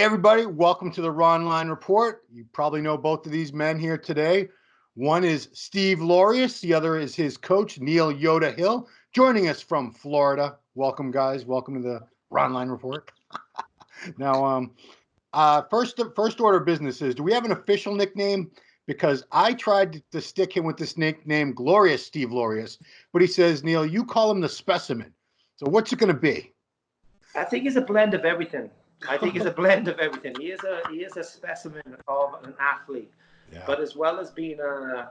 Hey, everybody. Welcome to the Ronline Report. You probably know both of these men here today. One is Steve Laureus. The other is his coach, Neil Yoda Hill, joining us from Florida. Welcome, guys. Welcome to the Ronline Report. Now, first order of business is, do we have an official nickname? Because I tried to stick him with this nickname, Glorious Steve Laureus, but he says, Neil, you call him the specimen. So what's it going to be? I think it's a blend of everything. He is a specimen of an athlete, but as well as being a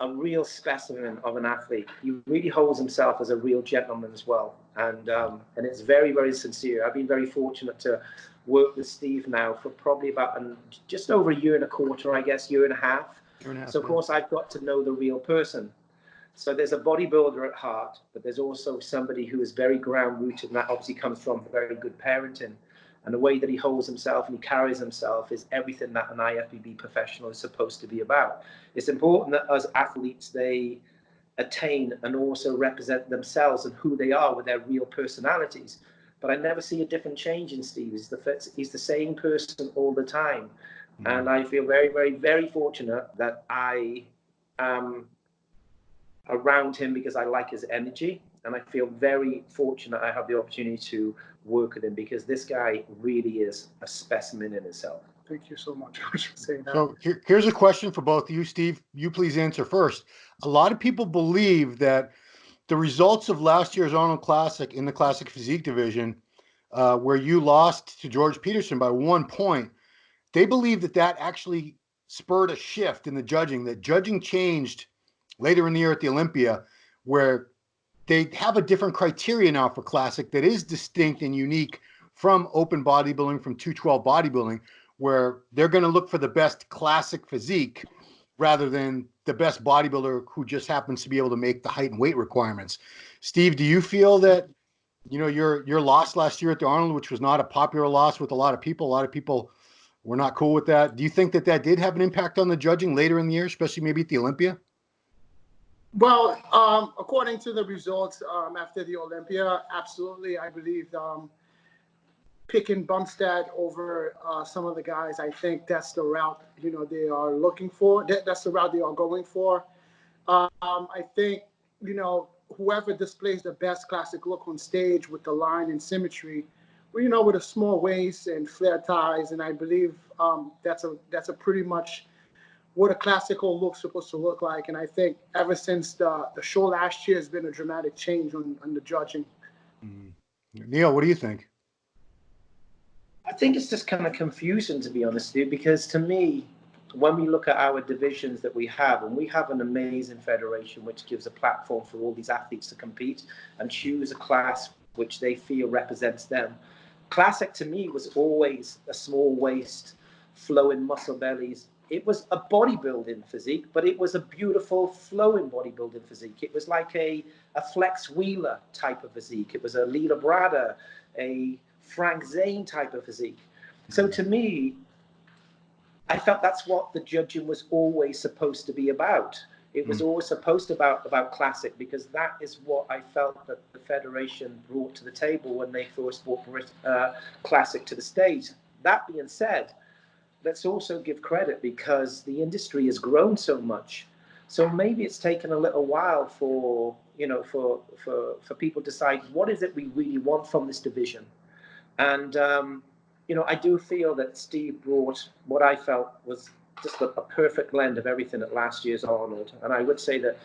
real specimen of an athlete, he really holds himself as a real gentleman as well, and it's very, very sincere. I've been very fortunate to work with Steve now for probably about just over a year and a quarter, I guess, year and a half. So of course I've got to know the real person. So there's a bodybuilder at heart, but there's also somebody who is very ground rooted, and that obviously comes from very good parenting. And the way that he holds himself and he carries himself is everything that an IFBB professional is supposed to be about. It's important that as athletes, they attain and also represent themselves and who they are with their real personalities. But I never see a different change in Steve. He's the same person all the time. And I feel very, very, very fortunate that I am around him because I like his energy. And I feel very fortunate I have the opportunity to work with him because this guy really is a specimen in itself. Thank you so much for saying that. So here's a question for both of you. Steve, you please answer first. A lot of people believe that the results of last year's Arnold Classic in the Classic Physique division, where you lost to George Peterson by 1 point, they believe that actually spurred a shift in the judging, that judging changed later in the year at the Olympia, where they have a different criteria now for Classic that is distinct and unique from open bodybuilding, from 212 bodybuilding, where they're going to look for the best Classic physique rather than the best bodybuilder who just happens to be able to make the height and weight requirements. Steve, do you feel that, your loss last year at the Arnold, which was not a popular loss with a lot of people were not cool with that. Do you think that did have an impact on the judging later in the year, especially maybe at the Olympia? Well, according to the results after the Olympia, absolutely. I believe picking Bumstead over some of the guys, I think that's the route, they are looking for. That's the route they are going for. I think, whoever displays the best Classic look on stage with the line and symmetry, with a small waist and flare ties, and I believe that's a pretty much what a classical look's supposed to look like. And I think ever since the show last year has been a dramatic change on the judging. Neil, what do you think? I think it's just kind of confusing, to be honest with you, because to me, when we look at our divisions that we have, and we have an amazing federation which gives a platform for all these athletes to compete and choose a class which they feel represents them. Classic to me was always a small waist, flowing muscle bellies. It was a bodybuilding physique, but it was a beautiful flowing bodybuilding physique. It was like a Flex Wheeler type of physique. It was a Lila Brada, a Frank Zane type of physique. So to me, I felt that's what the judging was always supposed to be about. It was always supposed to about Classic, because that is what I felt that the Federation brought to the table when they first brought Classic to the stage. That being said, let's also give credit because the industry has grown so much. So maybe it's taken a little while for people to decide what is it we really want from this division. And, I do feel that Steve brought what I felt was just a perfect blend of everything at last year's Arnold. And I would say that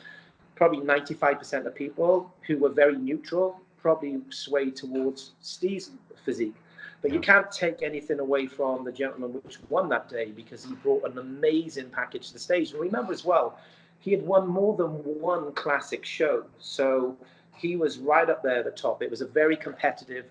probably 95% of people who were very neutral probably swayed towards Steve's physique. But you can't take anything away from the gentleman which won that day, because he brought an amazing package to the stage. And remember as well, he had won more than one Classic show. So he was right up there at the top. It was a very competitive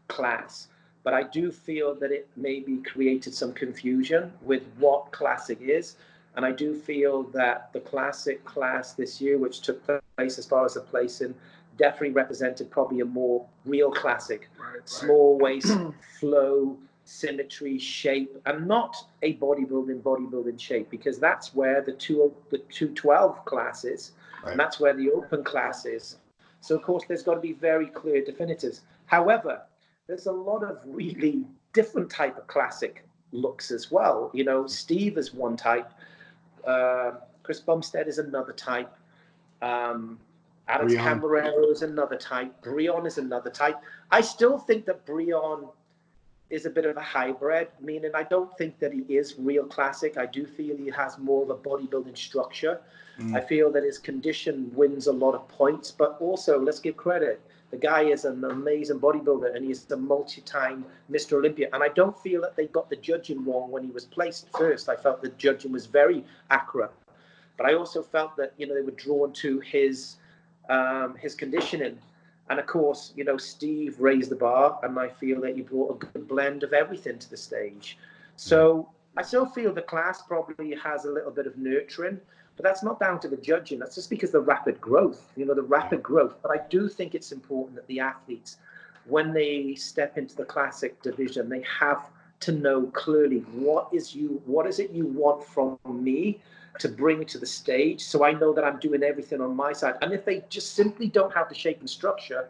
class. But I do feel that it maybe created some confusion with what Classic is. And I do feel that the Classic class this year, which took place as far as the placing, definitely represented probably a more real Classic. Small waist, flow, symmetry, shape, and not a bodybuilding shape, because that's where the 212 class is, and that's where the open class is. So of course there's got to be very clear definitives. However, there's a lot of really different type of classic looks as well. You know, Steve is one type, Chris Bumstead is another type, Alex Breon. Camarero is another type, Breon is another type. I still think that Breon is a bit of a hybrid, meaning I don't think that he is real classic. I do feel he has more of a bodybuilding structure. I feel that his condition wins a lot of points, but also let's give credit. The guy is an amazing bodybuilder and he's a multi-time Mr. Olympia. And I don't feel that they got the judging wrong when he was placed first. I felt the judging was very accurate, but I also felt that, you know, they were drawn to his conditioning. And of course, you know, Steve raised the bar, and I feel that he brought a good blend of everything to the stage. So I still feel the class probably has a little bit of nurturing, but that's not down to the judging. That's just because the rapid growth, you know, the rapid growth. But I do think it's important that the athletes, when they step into the classic division, they have to know clearly what is it you want from me to bring to the stage, so I know that I'm doing everything on my side. And if they just simply don't have the shape and structure,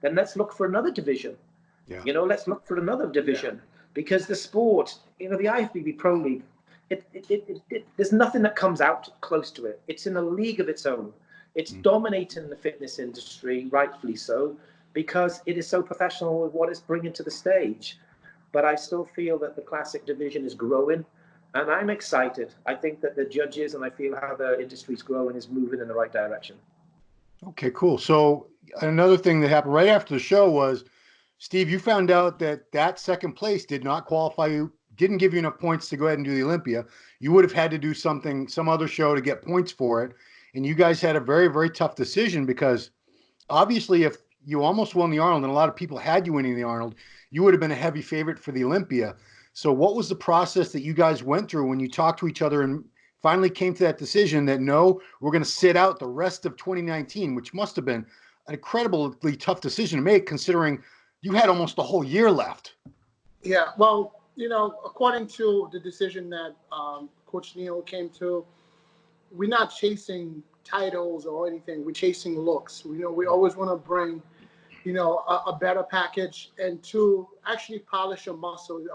then let's look for another division. You know, let's look for another division, because the sport, you know, the IFBB Pro League, there's nothing that comes out close to it. It's in a league of its own. It's dominating the fitness industry, rightfully so, because it is so professional with what it's bringing to the stage. But I still feel that the classic division is growing, and I'm excited. I think that the judges, and I feel how the industry's growing, is moving in the right direction. Okay, cool. So another thing that happened right after the show was, Steve, you found out that that second place did not qualify you, didn't give you enough points to go ahead and do the Olympia. You would have had to do something, some other show to get points for it. And you guys had a very, very tough decision, because obviously if you almost won the Arnold and a lot of people had you winning the Arnold, you would have been a heavy favorite for the Olympia. So what was the process that you guys went through when you talked to each other and finally came to that decision that, no, we're going to sit out the rest of 2019, which must have been an incredibly tough decision to make, considering you had almost the whole year left? Yeah, well, you know, according to the decision that Coach Neil came to, we're not chasing titles or anything. We're chasing looks. You know, we always want to bring, you know, a better package, and to actually polish your muscle,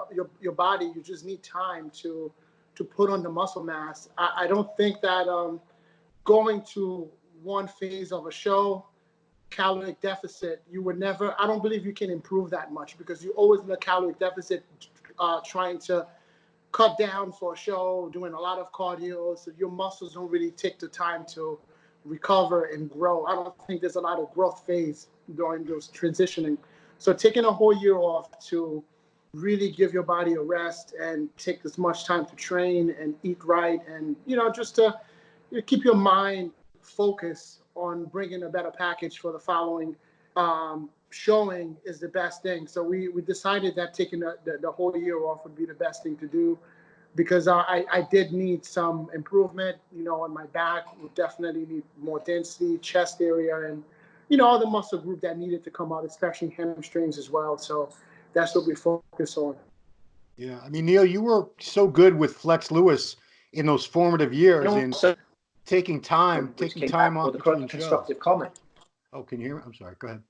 your body. You just need time to put on the muscle mass. I don't think that going to one phase of a show, caloric deficit, you would never, I don't believe you can improve that much, because you're always in a caloric deficit, trying to cut down for a show, doing a lot of cardio, so your muscles don't really take the time to recover and grow. I don't think there's a lot of growth phase during those transitioning. So taking a whole year off to really give your body a rest and take as much time to train and eat right, and, you know, just to keep your mind focused on bringing a better package for the following showing is the best thing. So we decided that taking the whole year off would be the best thing to do, because I did need some improvement, you know, on my back. We definitely need more density, chest area, and, you know, all the muscle group that needed to come out, especially hamstrings as well. So that's what we focus on. Yeah, I mean, Neil, you were so good with Flex Lewis in those formative years, And in also, taking time for off the between shows. constructive comment. Oh, can you hear me? I'm sorry. Go ahead.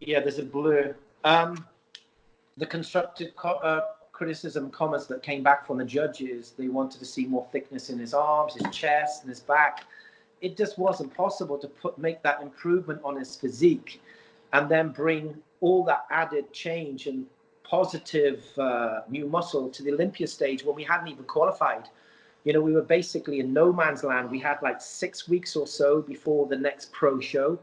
Yeah, there's a blur. The constructive criticism comments that came back from the judges, they wanted to see more thickness in his arms, his chest, and his back. It just wasn't possible to make that improvement on his physique and then bring all that added change and positive new muscle to the Olympia stage when we hadn't even qualified. You know, we were basically in no man's land. We had like 6 weeks or so before the next pro show.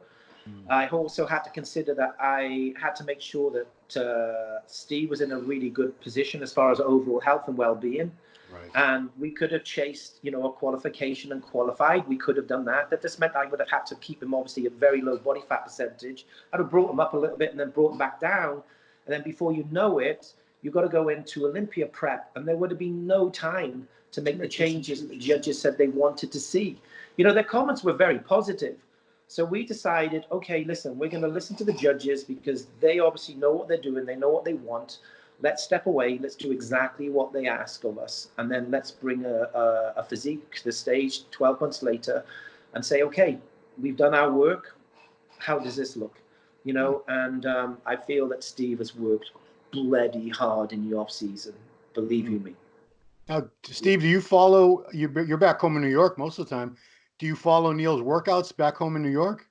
I also had to consider that I had to make sure that Steve was in a really good position as far as overall health and well-being. Right. And we could have chased, you know, a qualification and qualified. We could have done that. That just meant I would have had to keep him obviously a very low body fat percentage. I'd have brought him up a little bit and then brought him back down. And then before you know it, you've got to go into Olympia prep, and there would have been no time to make the changes that the judges said they wanted to see. You know, their comments were very positive. So we decided, okay, listen, we're going to listen to the judges, because they obviously know what they're doing. They know what they want. Let's step away. Let's do exactly what they ask of us. And then let's bring a physique to the stage 12 months later and say, okay, we've done our work. How does this look? you know, and I feel that Steve has worked bloody hard in the off season. Believe you me. Now, Steve, do you follow? You're back home in New York most of the time. Do you follow Neil's workouts back home in New York?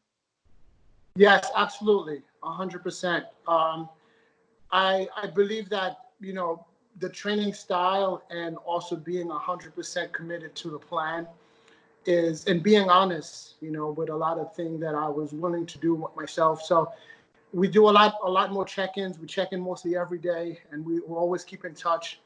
Yes, absolutely, 100%. I believe that, you know, the training style and also being 100% committed to the plan is, and being honest, you know, with a lot of things that I was willing to do myself. So we do a lot more check-ins. We check in mostly every day, and we will always keep in touch.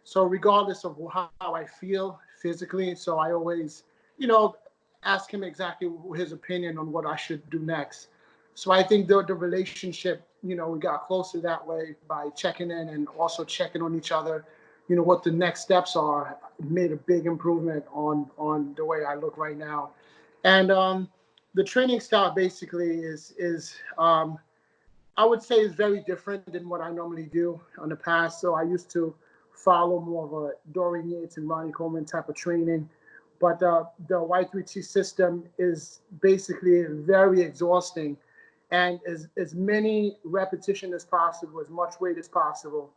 So regardless of how I feel physically, so I always, you know, ask him exactly his opinion on what I should do next. So I think the relationship, you know, we got closer that way by checking in and also checking on each other, you know, what the next steps are. Made a big improvement on the way I look right now. And the training style basically is I would say is very different than what I normally do in the past. So I used to follow more of a Dorian Yates and Ronnie Coleman type of training. But the Y3T system is basically very exhausting, and as many repetition as possible, as much weight as possible.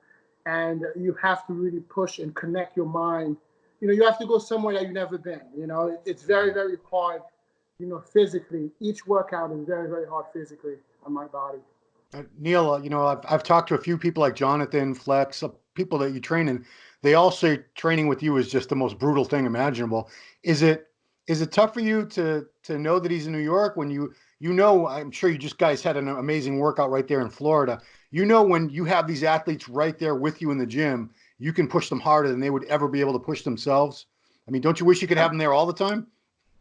And you have to really push and connect your mind. You know, you have to go somewhere that you've never been. You know, it's very, very hard, you know, physically. Each workout is very, very hard physically on my body. Neil, you know, I've talked to a few people like Jonathan Fleck, some people that you train, and they all say training with you is just the most brutal thing imaginable. Is it tough for you to know that he's in New York when you know, I'm sure you just guys had an amazing workout right there in Florida. You know, when you have these athletes right there with you in the gym, you can push them harder than they would ever be able to push themselves. I mean, don't you wish you could have them there all the time?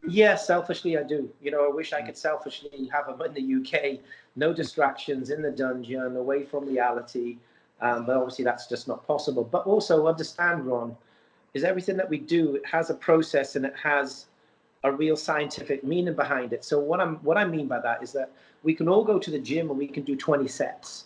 Yeah, selfishly I do. You know, I wish I could selfishly have them in the UK, no distractions, in the dungeon, away from reality. But obviously that's just not possible. But also understand, Ron, is everything that we do, it has a process and it has a real scientific meaning behind it. So what I mean by that is that we can all go to the gym and we can do 20 sets.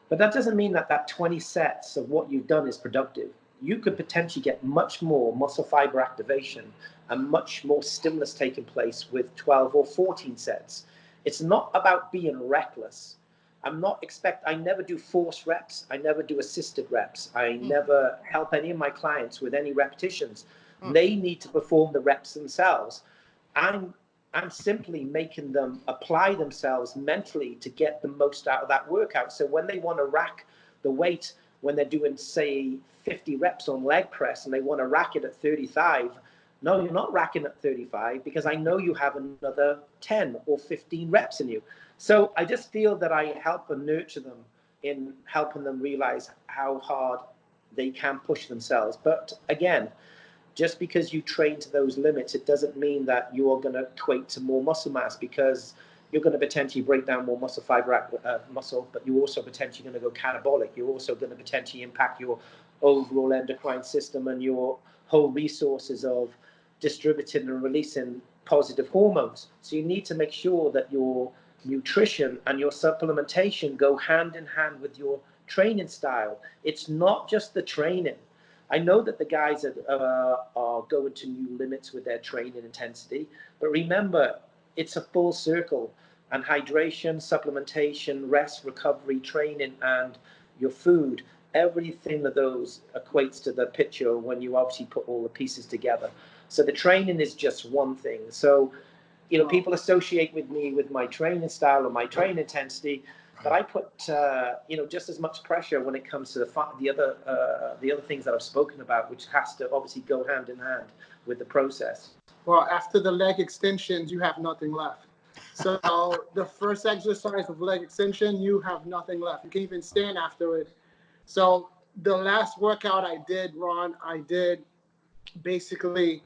But that doesn't mean that 20 sets of what you've done is productive. You could potentially get much more muscle fiber activation and much more stimulus taking place with 12 or 14 sets. It's not about being reckless. I never do force reps. I never do assisted reps. I never help any of my clients with any repetitions. They need to perform the reps themselves. I'm simply making them apply themselves mentally to get the most out of that workout. So when they want to rack the weight, when they're doing, say, 50 reps on leg press and they want to rack it at 35, no, you're not racking at 35 because I know you have another 10 or 15 reps in you. So I just feel that I help and nurture them in helping them realize how hard they can push themselves. But again, just because you train to those limits, it doesn't mean that you are going to equate to more muscle mass, because you're going to potentially break down more muscle fiber muscle, but you're also potentially going to go catabolic. You're also going to potentially impact your overall endocrine system and your whole resources of distributing and releasing positive hormones. So you need to make sure that your nutrition and your supplementation go hand in hand with your training style. It's not just the training. I know that the guys are going to new limits with their training intensity, but remember, it's a full circle. And hydration, supplementation, rest, recovery, training, and your food, everything of those equates to the picture when you obviously put all the pieces together. So the training is just one thing. So, you know, people associate with me with my training style or my training intensity, but I put, you know, just as much pressure when it comes to the other things that I've spoken about, which has to obviously go hand in hand with the process. Well, after the leg extensions, you have nothing left. So the first exercise of leg extension, you have nothing left. You can't even stand after it. So the last workout I did, Ron, I did basically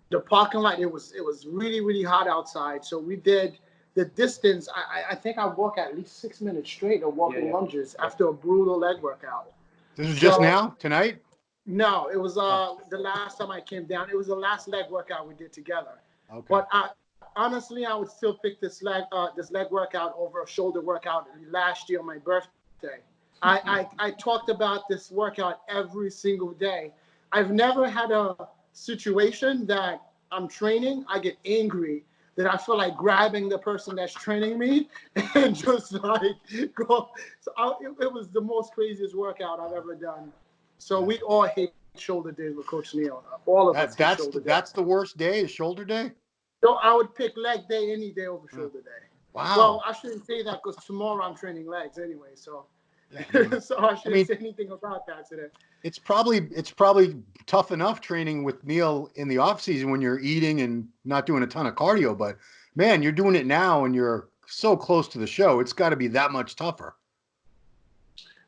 the parking lot. It was really, really hot outside. So we did the distance. I think I walked at least 6 minutes straight of walking lunges after a brutal leg workout. This is just now, tonight? No, it was the last time I came down. It was the last leg workout we did together. Okay. But honestly, I would still pick this leg workout over a shoulder workout last year on my birthday. I talked about this workout every single day. I've never had a situation that I'm training, I get angry that I feel like grabbing the person that's training me and just like go. So it was the most craziest workout I've ever done. So we all hate shoulder days with Coach Neil. All of us hate shoulder days. That's the worst day, is shoulder day? So I would pick leg day any day over shoulder day. Wow. Well, I shouldn't say that because tomorrow I'm training legs anyway. So, so I shouldn't say anything about that today. It's probably tough enough training with Neil in the off season when you're eating and not doing a ton of cardio, but man, you're doing it now and you're so close to the show. It's got to be that much tougher.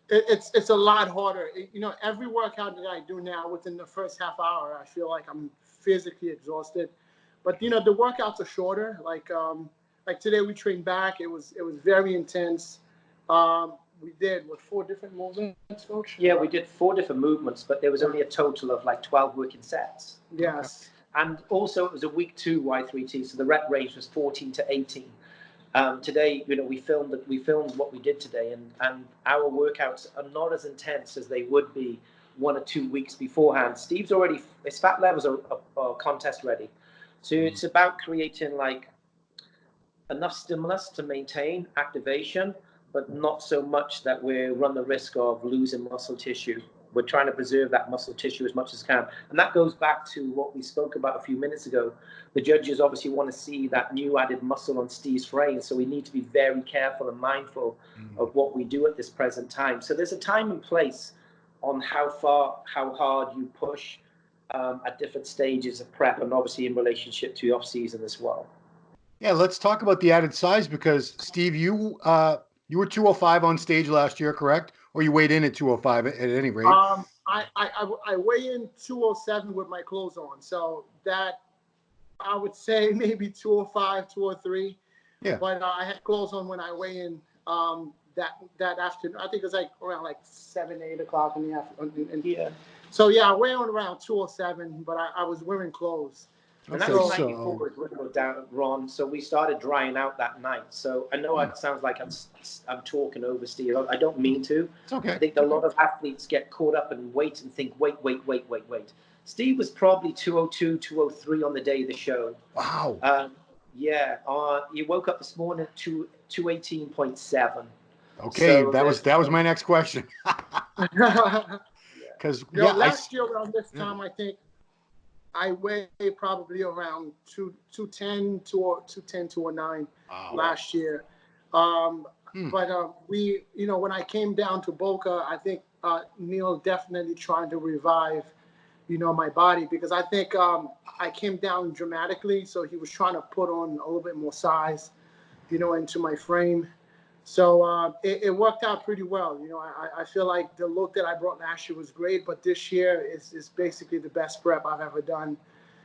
It's a lot harder. You know, every workout that I do now, within the first half hour, I feel like I'm physically exhausted. But you know, the workouts are shorter. Like today we trained back. It was very intense. We did 4 different movements, Coach? Yeah, we did 4 different movements, but there was only a total of like 12 working sets. Yes. And also it was a week 2 Y3T, so the rep range was 14 to 18. Today, you know, we filmed what we did today, and our workouts are not as intense as they would be 1 or 2 weeks beforehand. Steve's already, his fat levels are contest ready. So it's about creating like enough stimulus to maintain activation, but not so much that we run the risk of losing muscle tissue. We're trying to preserve that muscle tissue as much as can. And that goes back to what we spoke about a few minutes ago. The judges obviously want to see that new added muscle on Steve's frame. So we need to be very careful and mindful of what we do at this present time. So there's a time and place on how hard you push at different stages of prep, and obviously in relationship to off season as well. Yeah, let's talk about the added size, because Steve, you were 205 on stage last year, correct? Or you weighed in at 205 at any rate? I weigh in 207 with my clothes on, so that I would say maybe 205, 203. Yeah. But I had clothes on when I weigh in that afternoon. I think it was like around like 7, 8 o'clock in the afternoon. Yeah. So yeah, I weigh on around 207, but I was wearing clothes. And that was the night before it went down, Ron. So we started drying out that night. So I know it sounds like I'm talking over Steve. I don't mean to. It's okay. I think a lot of athletes get caught up and wait and think, wait. Steve was probably 202, 203 on the day of the show. Wow. Yeah. You woke up this morning at 218.7. Okay, so that was my next question. Because last year around this time, I think I weighed probably around 210 to 209 last year. But we, you know, when I came down to Boca, I think Neil definitely trying to revive, you know, my body, because I think I came down dramatically. So he was trying to put on a little bit more size, you know, into my frame. So it worked out pretty well. You know, I feel like the look that I brought last year was great, but this year is basically the best prep I've ever done.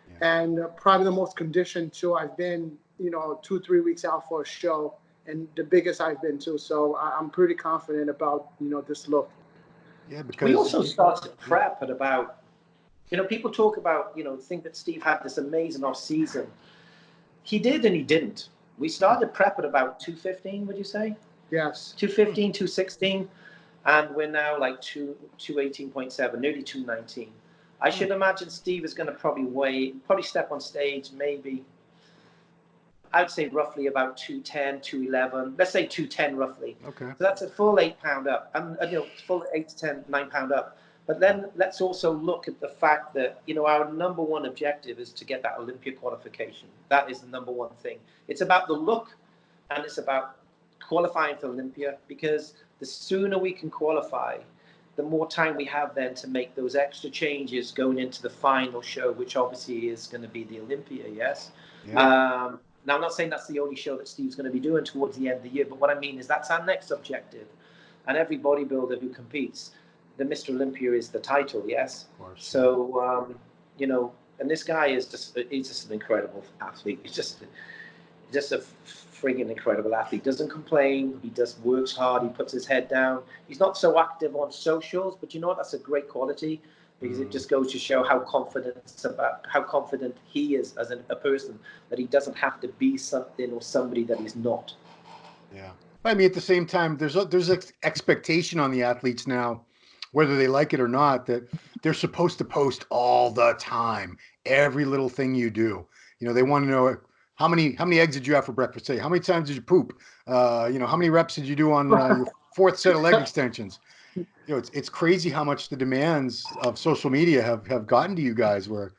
Yeah. And probably the most conditioned too. I've been, you know, 2-3 weeks out for a show, and the biggest I've been to. So I'm pretty confident about, you know, this look. Yeah, because we also started prep at about, you know, people talk about, you know, think that Steve had this amazing off season. He did and he didn't. We started prep at about 215, would you say? Yes. 215, 216, and we're now like 218.7, nearly 219. I should imagine Steve is going to probably step on stage, maybe, I'd say roughly about 210, 211, let's say 210 roughly. Okay. So that's a full 8 pound up, and you know, full 8 to 10, 9 pound up. But then let's also look at the fact that, you know, our number one objective is to get that Olympia qualification. That is the number one thing. It's about the look, and it's about qualifying for Olympia, because the sooner we can qualify, the more time we have then to make those extra changes going into the final show, which obviously is going to be the Olympia, yes? Yeah. Now, I'm not saying that's the only show that Steve's going to be doing towards the end of the year, but what I mean is that's our next objective. And every bodybuilder who competes, the Mr. Olympia is the title, yes? Of course. So, you know, and this guy is he's just an incredible athlete. He's just a friggin' incredible athlete. Doesn't complain. He just works hard. He puts his head down. He's not so active on socials, but you know what? That's a great quality, because it just goes to show how confident he is as a person, that he doesn't have to be something or somebody that he's not. Yeah. I mean, at the same time, there's an expectation on the athletes now, whether they like it or not, that they're supposed to post all the time, every little thing you do. You know, they want to know how many eggs did you have for breakfast today? How many times did you poop? How many reps did you do on your fourth set of leg extensions? It's crazy how much the demands of social media have gotten to you guys. Where,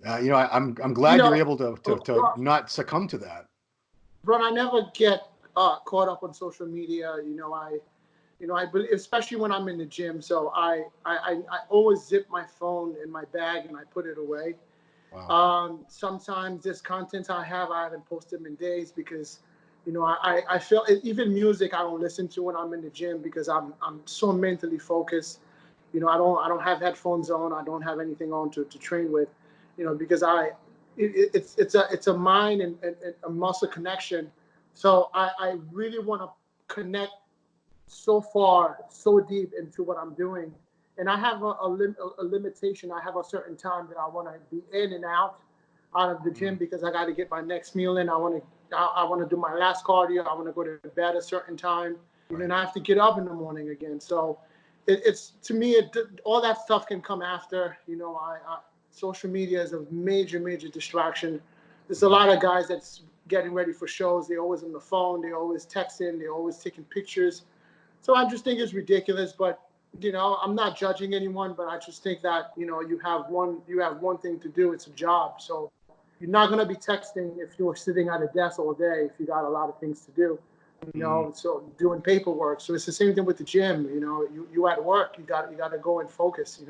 I'm glad you're able to not succumb to that. Ron, I never get caught up on social media. I believe, especially when I'm in the gym. So I always zip my phone in my bag and I put it away. Wow. Sometimes there's content I haven't posted in days because, I feel even music I don't listen to when I'm in the gym because I'm so mentally focused. I don't have headphones on. I don't have anything on to train with, because it's a mind and a muscle connection. So I really want to connect so far, so deep into what I'm doing. And I have a limitation. I have a certain time that I want to be in and out of the gym because I got to get my next meal in. I want to do my last cardio. I want to go to bed at a certain time. And then I have to get up in the morning again. So it's to me, all that stuff can come after. Social media is a major, major distraction. There's a lot of guys that's getting ready for shows. They're always on the phone. They're always texting. They're always taking pictures. So I just think it's ridiculous, but I'm not judging anyone, but I just think that you have one thing to do. It's a job, so you're not gonna be texting if you're sitting at a desk all day. If you got a lot of things to do, so doing paperwork. So it's the same thing with the gym. You at work, you got to go and focus.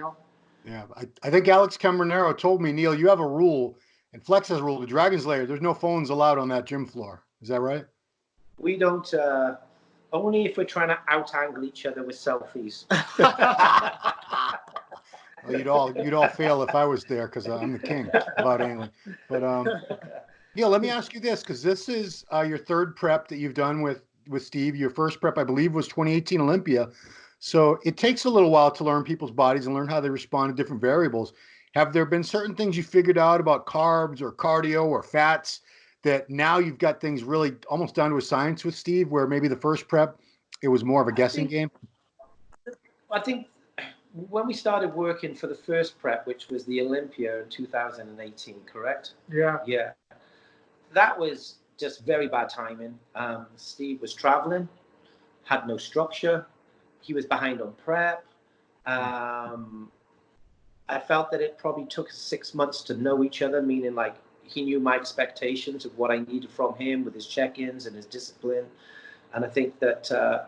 Yeah, I think Alex Bernero told me, Neil, you have a rule, and Flex has a rule. The Dragon's Lair, there's no phones allowed on that gym floor. Is that right? We don't. Only if we're trying to out-angle each other with selfies. Well, you'd all fail if I was there because I'm the king about angling. But Neil, let me ask you this, because this is your third prep that you've done with Steve. Your first prep, I believe, was 2018 Olympia. So it takes a little while to learn people's bodies and learn how they respond to different variables. Have there been certain things you figured out about carbs or cardio or fats that now you've got things really almost down to a science with Steve, where maybe the first prep, it was more of a guessing game? I think when we started working for the first prep, which was the Olympia in 2018, correct? Yeah. Yeah. That was just very bad timing. Steve was traveling, had no structure. He was behind on prep. I felt that it probably took 6 months to know each other, meaning like he knew my expectations of what I needed from him with his check-ins and his discipline. And I think that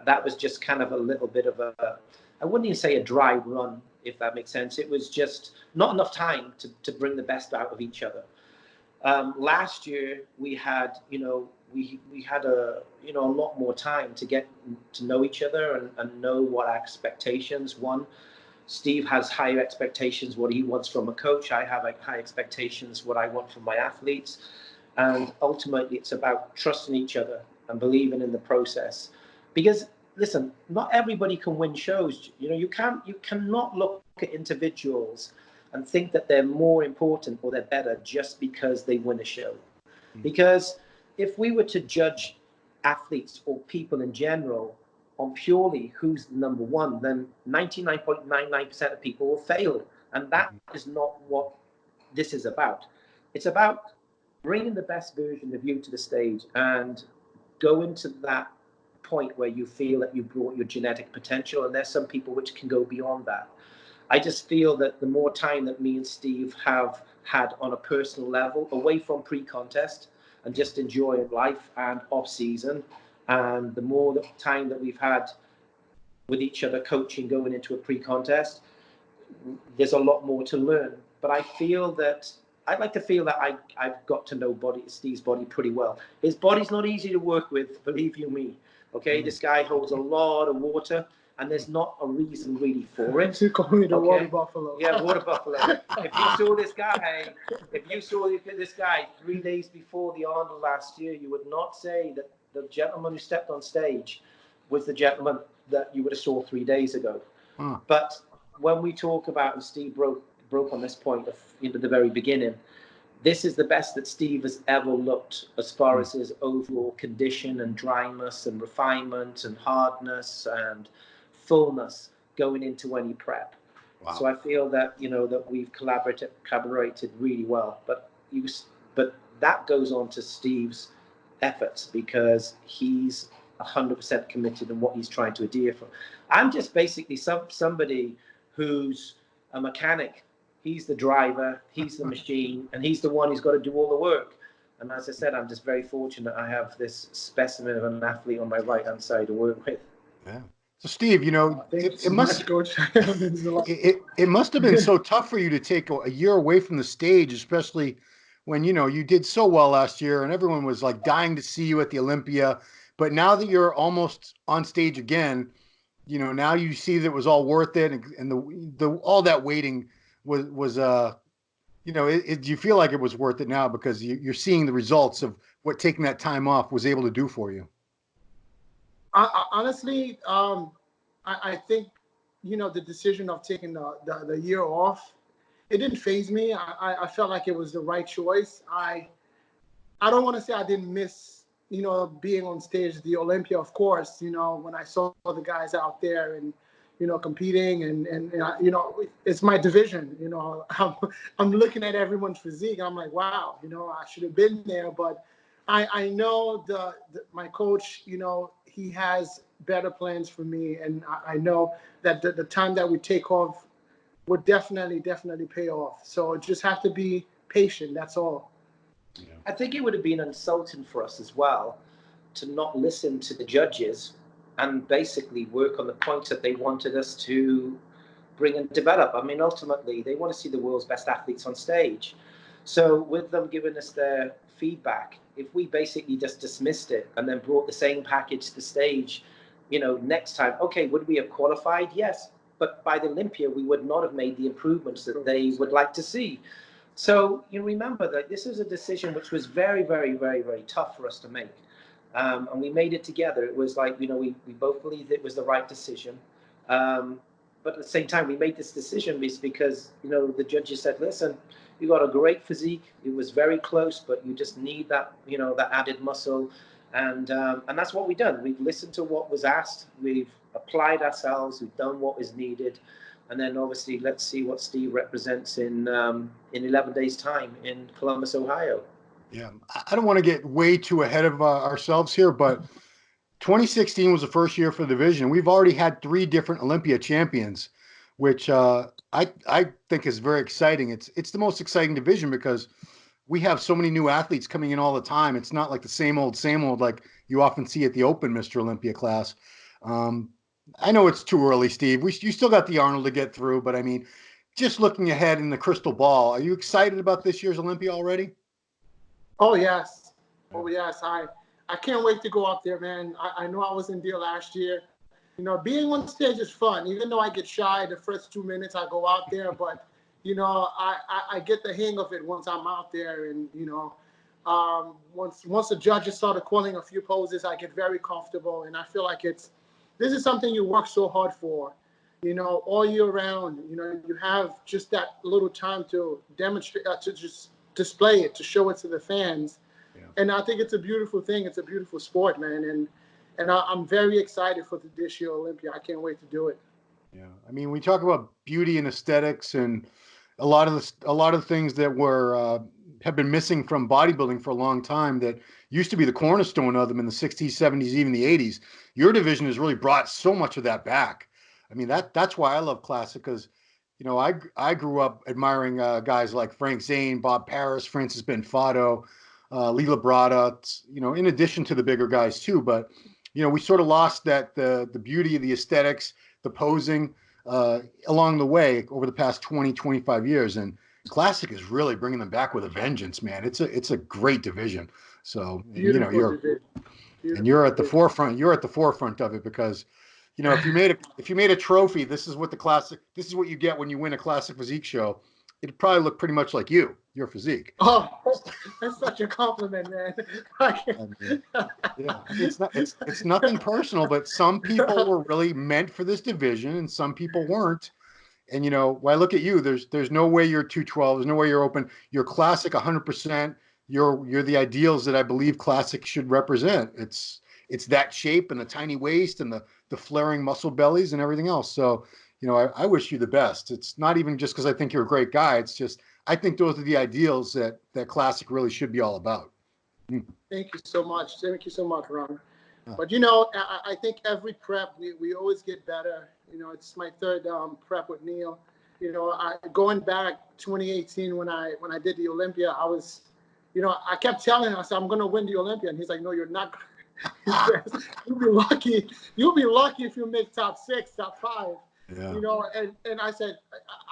that was just kind of a little bit of I wouldn't even say a dry run, if that makes sense. It was just not enough time to bring the best out of each other. Last year we had, we had a lot more time to get to know each other and know what our expectations. Steve has higher expectations, what he wants from a coach. I have high expectations, what I want from my athletes. And ultimately, it's about trusting each other and believing in the process. Because, listen, not everybody can win shows. You cannot look at individuals and think that they're more important or they're better just because they win a show. Because if we were to judge athletes or people in general on purely who's number one, then 99.99% of people will fail. And that is not what this is about. It's about bringing the best version of you to the stage and going to that point where you feel that you brought your genetic potential. And there's some people which can go beyond that. I just feel that the more time that me and Steve have had on a personal level, away from pre-contest and just enjoying life and off-season, and the more time that we've had with each other coaching going into a pre-contest, there's a lot more to learn. But I feel that I'd like to feel that I've got to know Steve's body pretty well. His body's not easy to work with, believe you me. Okay, this guy holds a lot of water, and there's not a reason really for it. You call me the water buffalo. Yeah, water buffalo. If you saw this guy 3 days before the Arnold last year, you would not say that the gentleman who stepped on stage was the gentleman that you would have saw 3 days ago. But when we talk about, and Steve broke on this point of the very beginning, this is the best that Steve has ever looked as far as his overall condition and dryness and refinement and hardness and fullness going into any prep. Wow. So I feel that that we've collaborated really well. But that goes on to Steve's efforts because he's 100% committed in what he's trying to adhere for. I'm just basically somebody who's a mechanic. He's the driver, he's the machine, and he's the one who's got to do all the work. And as I said, I'm just very fortunate I have this specimen of an athlete on my right-hand side to work with. Yeah. So Steve, you know, it must it must have been so tough for you to take a year away from the stage, especially when, you know, you did so well last year and everyone was like dying to see you at the Olympia. But now that you're almost on stage again, you know, now you see that it was all worth it, and the all that waiting was you know, do you feel like it was worth it now because you're seeing the results of what taking that time off was able to do for you? Honestly, I think, you know, the decision of taking the year off, it didn't faze me. I felt like it was the right choice. I don't want to say I didn't miss, you know, being on stage at the Olympia, of course, you know, when I saw the guys out there and, you know, competing and you know, it's my division, you know, I'm looking at everyone's physique. I'm like, wow, you know, I should have been there. But I know my coach, you know, he has better plans for me. And I know that the time that we take off would definitely pay off. So it just have to be patient. That's all. Yeah. I think it would have been insulting for us as well to not listen to the judges and basically work on the points that they wanted us to bring and develop. I mean, ultimately, they want to see the world's best athletes on stage. So with them giving us their feedback, if we basically just dismissed it and then brought the same package to the stage, you know, next time, okay, would we have qualified? Yes. But by the Olympia, we would not have made the improvements that they would like to see. So you remember that this is a decision which was very, very, very, very tough for us to make. And we made it together. It was like, you know, we both believed it was the right decision. But at the same time, we made this decision because, you know, the judges said, listen, you got a great physique. It was very close, but you just need that, you know, that added muscle. And that's what we've done. We've listened to what was asked. We've applied ourselves. We've done what was needed. And then obviously, let's see what Steve represents in 11 days' time in Columbus, Ohio. Yeah, I don't want to get way too ahead of ourselves here, but 2016 was the first year for the division. We've already had 3 different Olympia champions, which I think is very exciting. It's the most exciting division because we have so many new athletes coming in all the time. It's not like the same old like you often see at the Open Mr. Olympia class. I know it's too early, Steve. You still got the Arnold to get through, but I mean, just looking ahead in the crystal ball, are you excited about this year's Olympia already? Oh yes, I can't wait to go out there, man. I know I wasn't there last year. You know, being on stage is fun. Even though I get shy the first 2 minutes I go out there, but you know, I get the hang of it once I'm out there, and you know, once the judges started calling a few poses, I get very comfortable, and I feel like this is something you work so hard for, you know, all year round. You know, you have just that little time to demonstrate, to just display it, to show it to the fans. Yeah. And I think it's a beautiful thing. It's a beautiful sport, man. And I'm very excited for this year Olympia. I can't wait to do it. Yeah, I mean, we talk about beauty and aesthetics, and a lot of things that were have been missing from bodybuilding for a long time that used to be the cornerstone of them in the 60s, 70s, even the 80s. Your division has really brought so much of that back. I mean, that's why I love classic, because you know, I grew up admiring guys like Frank Zane, Bob Paris, Francis Benfato, Lee Labrada, you know, in addition to the bigger guys too. But, you know, we sort of lost the beauty of the aesthetics, the posing along the way over the past 20, 25 years. And classic is really bringing them back with a vengeance, man. It's a great division. So, you know, you're at the forefront. You're at the forefront of it because, you know, if you made a trophy, this is what you get when you win a classic physique show. It'd probably look pretty much like your physique. Oh, that's such a compliment, man. Yeah, it's nothing personal, but some people were really meant for this division and some people weren't. And you know, when I look at you, there's no way you're 212. There's no way you're open. You're classic 100%. You're the ideals that I believe classic should represent. It's that shape and the tiny waist and the flaring muscle bellies and everything else. So, you know, I wish you the best. It's not even just because I think you're a great guy. It's just I think those are the ideals that Classic really should be all about. Thank you so much. Thank you so much, Ron. Yeah. But you know, I think every prep we always get better. You know, it's my third prep with Neil. You know, going back 2018 when I did the Olympia, I was, you know, I kept telling him, I said, I'm going to win the Olympia, and he's like, no, you're not. You'll be lucky. You'll be lucky if you make top 6, top 5. Yeah. You know, and I said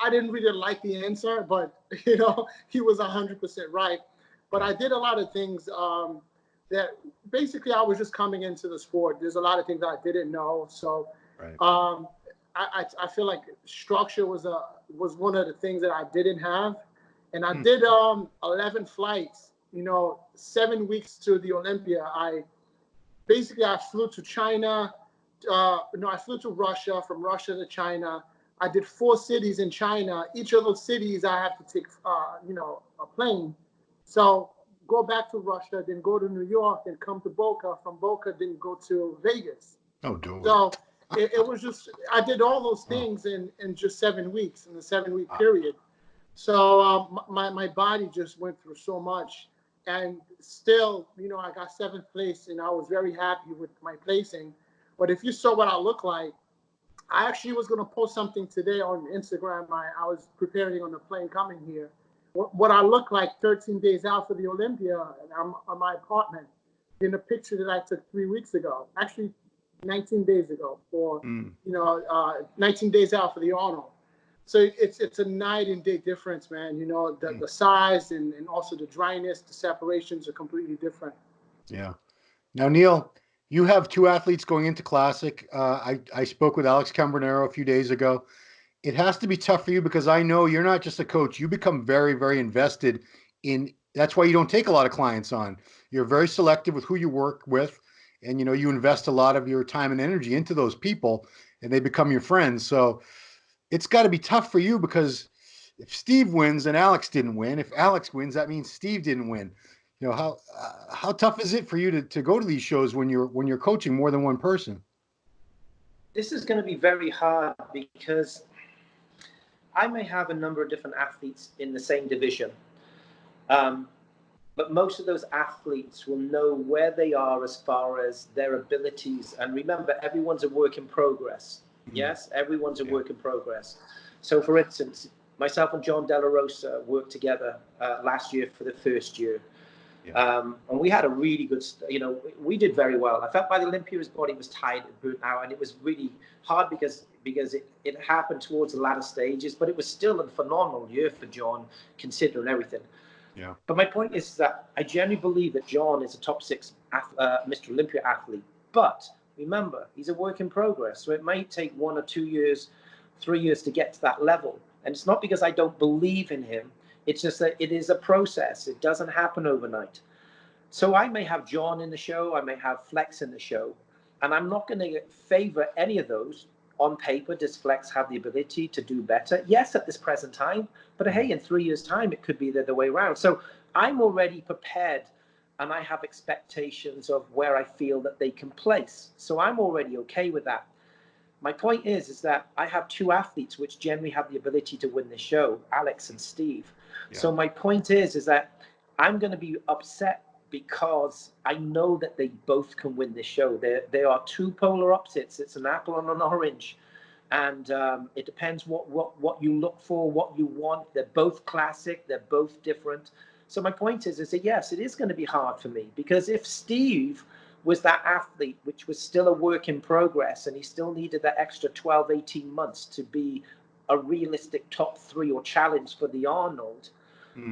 I didn't really like the answer, but you know, he was 100% right. But I did a lot of things that basically I was just coming into the sport. There's a lot of things I didn't know, so Right. I feel like structure was one of the things that I didn't have, and I did 11 flights. You know, 7 weeks to the Olympia. I flew to China. I flew to Russia, from Russia to China. I did 4 cities in China. Each of those cities I have to take, a plane. So go back to Russia, then go to New York, then come to Boca. From Boca, then go to Vegas. Oh, dude. So it was just, I did all those things in just 7 weeks, in the 7-week period. So my body just went through so much. And still, you know, I got 7th place, and I was very happy with my placing. But if you saw what I look like, I actually was going to post something today on Instagram. I was preparing on the plane coming here. What I look like 13 days out for the Olympia, and I'm on my apartment in a picture that I took 3 weeks ago, actually 19 days ago, 19 days out for the Arnold. So it's a night and day difference, man. You know, the size and also the dryness, the separations are completely different. Yeah. Now, Neil, you have 2 athletes going into Classic. I spoke with Alex Bernero a few days ago. It has to be tough for you because I know you're not just a coach. You become very, very invested in. That's why you don't take a lot of clients on. You're very selective with who you work with, and you know you invest a lot of your time and energy into those people, and they become your friends. So it's got to be tough for you because if Steve wins, then Alex didn't win. If Alex wins, that means Steve didn't win. You know, how tough is it for you to go to these shows when you're coaching more than one person? This is going to be very hard because I may have a number of different athletes in the same division, but most of those athletes will know where they are as far as their abilities. And remember, everyone's a work in progress. Yes, everyone's a work in progress. So, for instance, myself and John De La Rosa worked together last year for the first year. And we had a really good, we did very well. I felt by the Olympia, his body was tired and burnt out, and it was really hard because it happened towards the latter stages, but it was still a phenomenal year for John, considering everything. Yeah. But my point is that I genuinely believe that John is a top 6 Mr. Olympia athlete. But remember, he's a work in progress. So it may take 1 or 2 years, 3 years to get to that level. And it's not because I don't believe in him. It's just that it is a process. It doesn't happen overnight. So I may have John in the show. I may have Flex in the show. And I'm not going to favor any of those. On paper, does Flex have the ability to do better? Yes, at this present time. But hey, in 3 years' time, it could be the other way around. So I'm already prepared, and I have expectations of where I feel that they can place. So I'm already okay with that. My point is that I have 2 athletes which generally have the ability to win the show, Alex and Steve. Yeah. So my point is that I'm going to be upset because I know that they both can win this show. There are 2 polar opposites. It's an apple and an orange. And it depends what you look for, what you want. They're both classic. They're both different. So my point is that, yes, it is going to be hard for me because if Steve was that athlete, which was still a work in progress, and he still needed that extra 12, 18 months to be a realistic top 3 or challenge for the Arnold,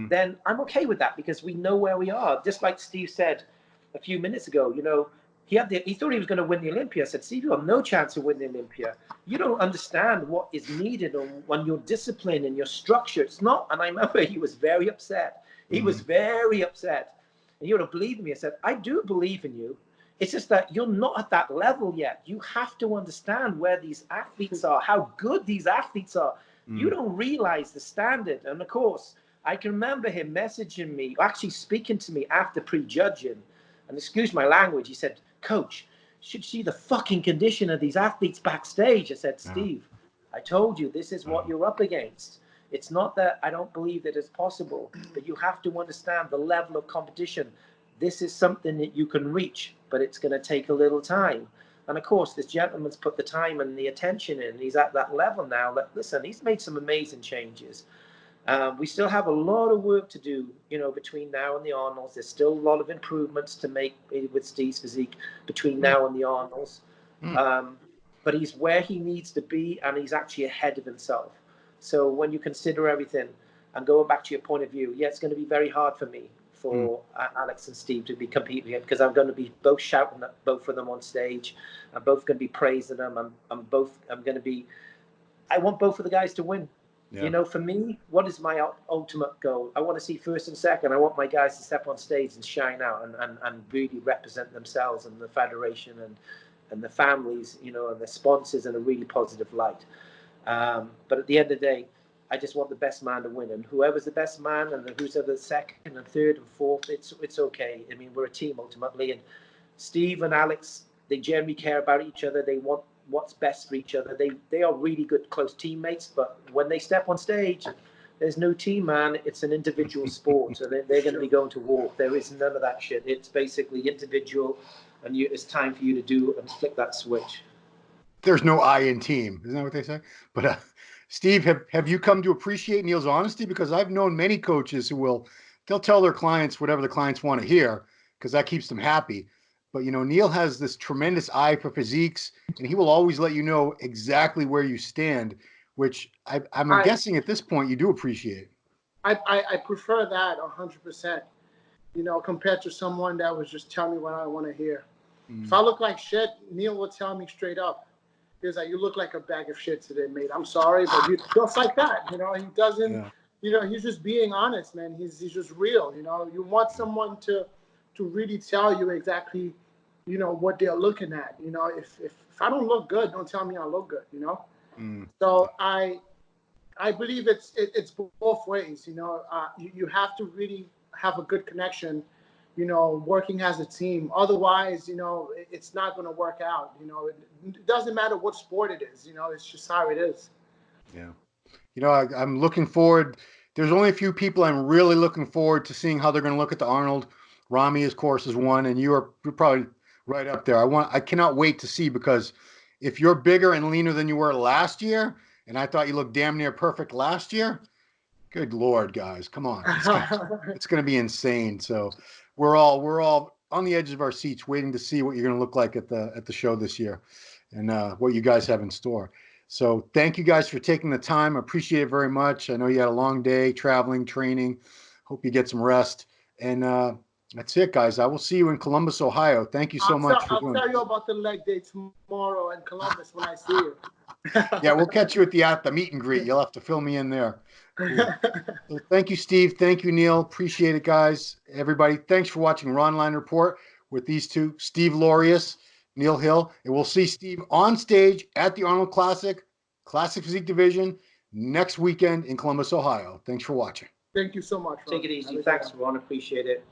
then I'm okay with that because we know where we are. Just like Steve said a few minutes ago, he thought he was going to win the Olympia. I said, Steve, you have no chance of winning the Olympia. You don't understand what is needed on your discipline and your structure. It's not. And I remember he was very upset. He was very upset. And you would have believed me. I said, I do believe in you. It's just that you're not at that level yet. You have to understand where these athletes are, how good these athletes are. You don't realize the standard. And of course, I can remember him messaging me, actually speaking to me after prejudging. And excuse my language, he said, Coach, you should see the fucking condition of these athletes backstage. I said, Steve, I told you this is what you're up against. It's not that I don't believe that it's possible, but you have to understand the level of competition. This is something that you can reach, but it's going to take a little time. And of course, this gentleman's put the time and the attention in. He's at that level now. Listen, he's made some amazing changes. We still have a lot of work to do, between now and the Arnolds. There's still a lot of improvements to make with Steve's physique between now and the Arnolds. But he's where he needs to be, and he's actually ahead of himself. So when you consider everything, and going back to your point of view, yeah, it's going to be very hard for me, for Alex and Steve to be competing, because I'm going to be both shouting at both of them on stage. I'm both going to be praising them. I want both of the guys to win. Yeah. For me, what is my ultimate goal? I want to see first and second. I want my guys to step on stage and shine out and really represent themselves and the federation and the families, and the sponsors in a really positive light. But at the end of the day, I just want the best man to win. And whoever's the best man and who's the second and third and fourth, it's okay. I mean, we're a team ultimately. And Steve and Alex, they generally care about each other. They want what's best for each other. They are really good, close teammates, but when they step on stage, there's no team, man. It's an individual sport. So they're going to be going to war. There is none of that shit. It's basically individual, and it's time for you to do and flick that switch. There's no I in team. Isn't that what they say? But Steve, have you come to appreciate Neil's honesty? Because I've known many coaches who they'll tell their clients whatever the clients want to hear, because that keeps them happy. But, Neil has this tremendous eye for physiques, and he will always let you know exactly where you stand, which I'm guessing at this point you do appreciate. I prefer that 100%, compared to someone that was just telling me what I want to hear. If I look like shit, Neil will tell me straight up. He's like, you look like a bag of shit today, mate. I'm sorry, but just like that, he doesn't, he's just being honest, man. He's just real, You want someone to really tell you exactly, what they're looking at. If I don't look good, don't tell me I look good, So I believe it's both ways, you have to really have a good connection, working as a team. Otherwise, it's not going to work out. It doesn't matter what sport it is, it's just how it is. Yeah. I'm looking forward. There's only a few people I'm really looking forward to seeing how they're going to look at the Arnold. Rami, of course, is one, and you're probably right up there. I cannot wait to see, because if you're bigger and leaner than you were last year, and I thought you looked damn near perfect last year, good Lord, guys, come on. It's going to be insane. So we're all on the edges of our seats waiting to see what you're going to look like at the show this year, and what you guys have in store. So thank you guys for taking the time. I appreciate it very much. I know you had a long day traveling, training. Hope you get some rest. And that's it, guys. I will see you in Columbus, Ohio. Thank you so much for doing this. I'll tell you about the leg day tomorrow in Columbus when I see you. Yeah, we'll catch you at the meet and greet. You'll have to fill me in there. Cool. So thank you, Steve. Thank you, Neil. Appreciate it, guys. Everybody, thanks for watching Ronline Report with these two, Steve Laureus, Neil Hill. And we'll see Steve on stage at the Arnold Classic Physique Division next weekend in Columbus, Ohio. Thanks for watching. Thank you so much, Ron. Take it easy. Thanks, Ron. Appreciate it.